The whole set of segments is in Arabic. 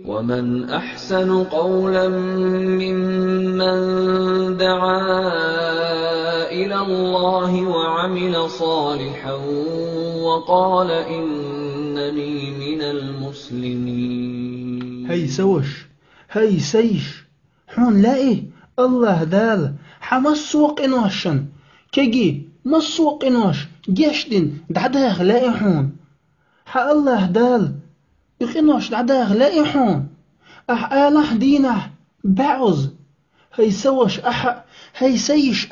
ومن أحسن قولا ممن دعا إلى الله وعمل صالحا وقال إنني من المسلمين. هاي سوش هاي سيش حون لاقي الله دال حمسوق إنوشن كجي مسوق إنوش جيشدن دعداغ لاقي حون الله دال يخنوش دعداغ لاقي حون آلح دينه بعوز هاي سوش هاي سيش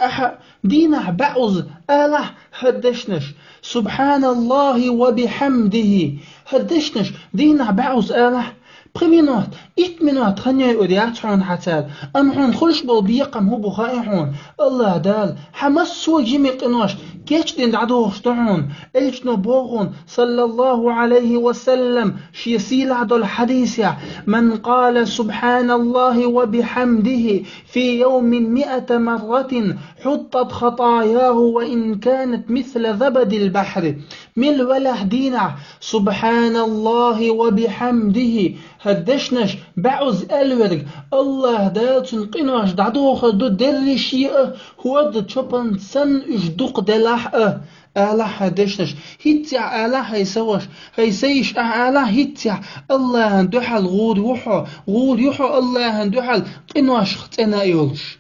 دينه بعوز آلح هدشنش سبحان الله وبحمده هدشنش دينه بعوز آلح بريمينوت إتمنوت خنيا أوديات حون حتال أم حون خلش بالبيقم هو بخائي حون الله دال حمس سو جيمي قنوش كيش دين دعدوه شتعون إلجنو بوغون صلى الله عليه وسلم شيسيل عدو الحديث من قال سبحان الله وبحمده في يوم 100 مرة حطت خطاياه وإن كانت مثل زبد البحر من وله دينع سبحان الله وبحمده هدشنش بعوز الورق الله داتن قناش دعدوخ دو درشي هو دو تشوبان سن اجدوق دلاح آلح هدشنش هيتيع آلح هيسوش هيسيش آلح هيتيع الله هندوحل غور يحو الله هندوحل قناش ختنا يولش.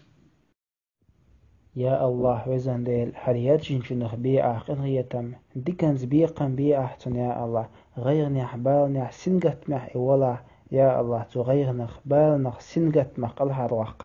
يا الله وزن ديل حريات جنشنخ بيئة قنغيتم ديكنز بيقن بيئة يا الله غيرني حبالني سنقت مح إولا يا الله تغيرنخ بالنخ سنقت مح قلها الوقت.